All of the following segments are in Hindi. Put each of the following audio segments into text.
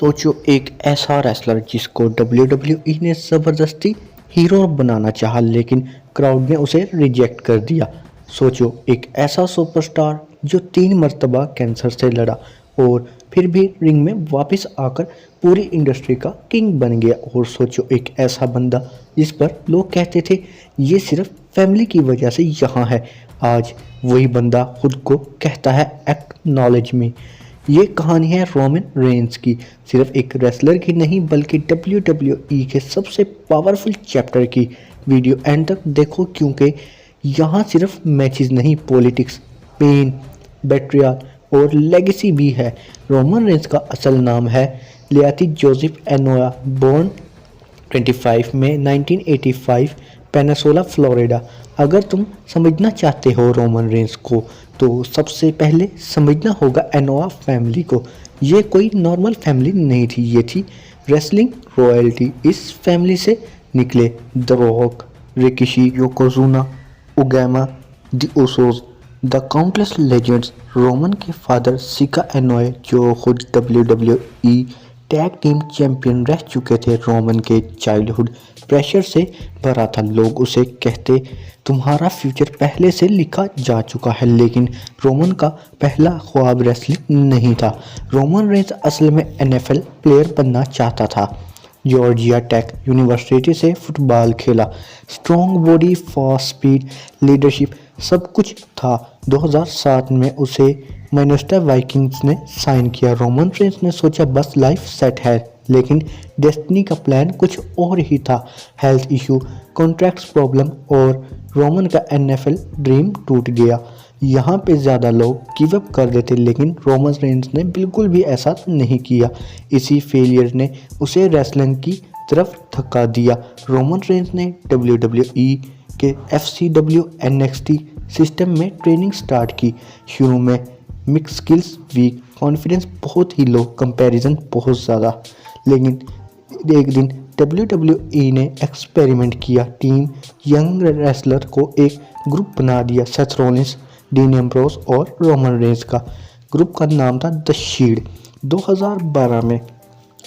सोचो एक ऐसा रेसलर जिसको WWE ने ज़बरदस्ती हीरो बनाना चाहा लेकिन क्राउड ने उसे रिजेक्ट कर दिया। सोचो एक ऐसा सुपरस्टार जो 3 मर्तबा कैंसर से लड़ा और फिर भी रिंग में वापस आकर पूरी इंडस्ट्री का किंग बन गया। और सोचो एक ऐसा बंदा जिस पर लोग कहते थे ये सिर्फ फैमिली की वजह से यहाँ है, आज वही बंदा खुद को कहता है एक्नॉलेज मी। ये कहानी है रोमन रेंस की, सिर्फ एक रेसलर की नहीं बल्कि WWE के सबसे पावरफुल चैप्टर की। वीडियो एंड तक देखो क्योंकि यहाँ सिर्फ मैचेस नहीं, पॉलिटिक्स, पेन, बेट्रियल और लेगेसी भी है। रोमन रेंस का असल नाम है लियाती जोसेफ एनोया, बोर्न 25 में 1985, पेनासोला फ्लोरिडा। अगर तुम समझना चाहते हो रोमन रेंस को तो सबसे पहले समझना होगा एनोआ फैमिली को। ये कोई नॉर्मल फैमिली नहीं थी, ये थी रेसलिंग रॉयल्टी। इस फैमिली से निकले द रॉक, रिकिशी, योकोजुना, उगैमा, the Usos, the countless legends. Roman के फादर सिका एनोए जो खुद WWE टैग टीम चैंपियन रह चुके थे। रोमन के चाइल्डहुड प्रेशर से भरा था, लोग उसे कहते तुम्हारा फ्यूचर पहले से लिखा जा चुका है। लेकिन रोमन का पहला ख्वाब रेसलिंग नहीं था। रोमन रेंस असल में NFL प्लेयर बनना चाहता था। जॉर्जिया टेक यूनिवर्सिटी से फुटबॉल खेला, strong body, fast speed, leadership सब कुछ था। 2007 में उसे मैनचेस्टर वाइकिंग्स ने साइन किया। रोमन रेंस ने सोचा बस लाइफ सेट है, लेकिन डेस्टिनी का प्लान कुछ और ही था। हेल्थ इशू, कॉन्ट्रैक्ट्स प्रॉब्लम और रोमन का NFL ड्रीम टूट गया। यहाँ पे ज़्यादा लोग गिव अप कर देते, लेकिन रोमन रेंस ने बिल्कुल भी ऐसा नहीं किया। इसी फेलियर ने उसे रेसलिंग की तरफ धक्का दिया। रोमन रेंस ने WWE के FCW NXT सिस्टम में ट्रेनिंग स्टार्ट की। शुरू में मिक्स स्किल्स वीक, कॉन्फिडेंस बहुत ही लो, कंपैरिजन बहुत ज़्यादा। लेकिन एक दिन WWE ने एक्सपेरिमेंट किया, टीम यंग रेसलर को एक ग्रुप बना दिया। सेथ रॉलिंस, डीन एम्ब्रोस और रोमन रेंस का ग्रुप का नाम था द शील्ड। 2012 में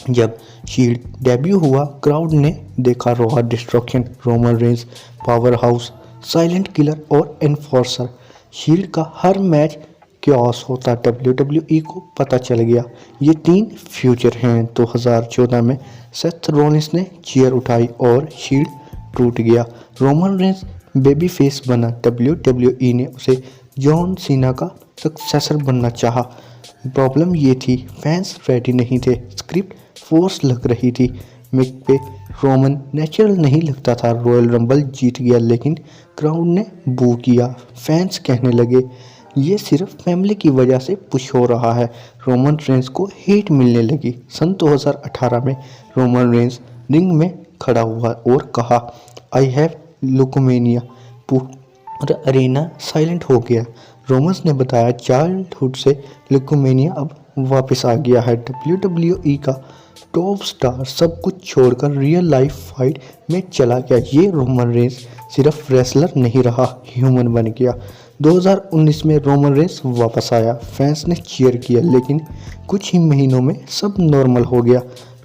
जब शील्ड डेब्यू हुआ, क्राउड ने देखा raw destruction, Roman Reigns power house, silent killer और एनफोर्सर। शील्ड का हर मैच क्योस होता। WWE को पता चल गया ये 3 फ्यूचर हैं। 2014 में सेथ रॉलिंस ने चीयर उठाई और शील्ड टूट गया। रोमन रेंस बेबी फेस बना। WWE ने उसे जॉन सीना का सक्सेसर बनना चाहा। प्रॉब्लम ये थी फैंस रेडी नहीं थे, स्क्रिप्ट फोर्स लग रही थी। मिक पे रोमन नेचुरल नहीं लगता था। रॉयल रंबल जीत गया लेकिन क्राउड ने बू किया। फैंस कहने लगे ये सिर्फ फैमिली की वजह से पुश हो रहा है। रोमन रेंस को हेट मिलने लगी। सन 2018 में रोमन रेंस रिंग में खड़ा हुआ और कहा आई हैव लुकोमेनिया। पूरा अरेना साइलेंट हो गया। रोमन्स ने बताया चाइल्डहुड से लुकोमेनिया अब वापस आ गया है। WWE का टॉप स्टार सब कुछ छोड़कर रियल लाइफ फाइट में चला गया। ये रोमन रेंस सिर्फ रेसलर नहीं रहा, ह्यूमन बन गया। 2019 में रोमन रेंस वापस आया, फैंस ने चीयर किया, लेकिन कुछ ही महीनों में सब नॉर्मल हो गया।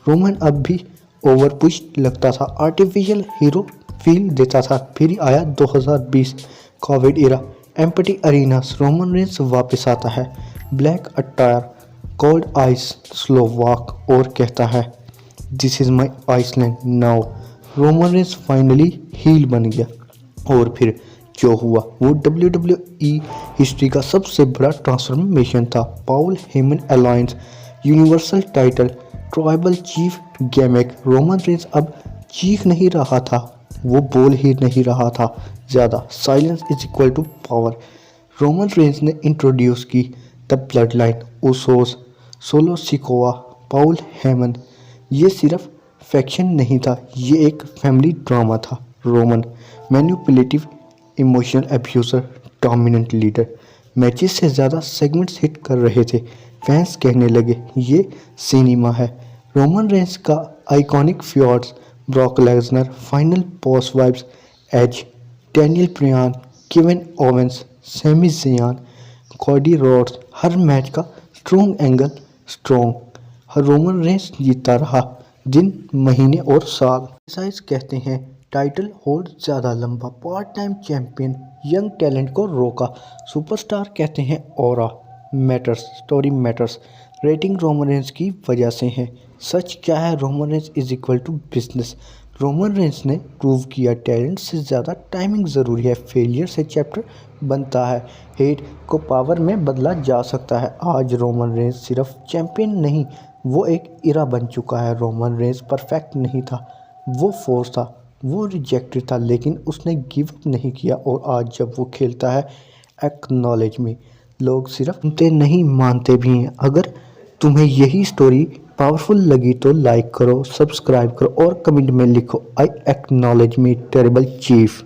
रोमन अब भी ओवर पुश लगता था, आर्टिफिशियल हीरो फील देता था। फिर आया 2020 covid era, empty arenas, Roman Reigns वापस आता है, black attire, cold ice, slow walk और कहता है this is my island now. Roman Reigns finally heel बन गया। और फिर जो हुआ वो WWE हिस्ट्री का सबसे बड़ा ट्रांसफॉर्मेशन था। Paul Heyman alliance, universal title, tribal chief गैमेक। रोमन रेंस अब चीख नहीं रहा था, वो बोल ही नहीं रहा था ज़्यादा। Silence is equal to power. Roman Reigns ने इंट्रोड्यूस की the bloodline, Usos, Solo Sikoa, Paul Heyman. ये सिर्फ फैक्शन नहीं था, ये एक फैमिली ड्रामा था। Roman manipulative, emotional abuser, dominant leader. Matches से ज़्यादा सेगमेंट्स हिट कर रहे थे। फैंस कहने लगे ये सिनेमा है। रोमन रेंस का iconic feuds, Brock Lesnar, final boss vibes, Edge, Daniel Bryan, Kevin Owens, Sami Zayn, Cody Rhodes. हर मैच का strong angle, strong Roman Reigns जीतता रहा दिन, महीने और साल। साइज कहते हैं टाइटल होल्ड ज़्यादा लंबा, part time champion young talent को रोका। सुपरस्टार कहते हैं aura matters, story matters, rating Roman Reigns की वजह से है। सच क्या है? Roman Reigns is equal to business. Roman Reigns ने प्रूव किया टैलेंट से ज़्यादा टाइमिंग ज़रूरी है। फेलियर से चैप्टर बनता है, हेट को पावर में बदला जा सकता है। आज रोमन रेंस सिर्फ चैंपियन नहीं, वो एक इरा बन चुका है। रोमन रेंस परफेक्ट नहीं था, वो फोर्स था, वो रिजेक्टेड था, लेकिन उसने गिव अप नहीं किया। और आज जब वो खेलता है एक्नॉलेज मी, लोग सिर्फ सुनते नहीं मानते भी हैं। अगर तुम्हें यही स्टोरी पावरफुल लगी तो लाइक करो, सब्सक्राइब करो और कमेंट में लिखो I acknowledge me terrible chief.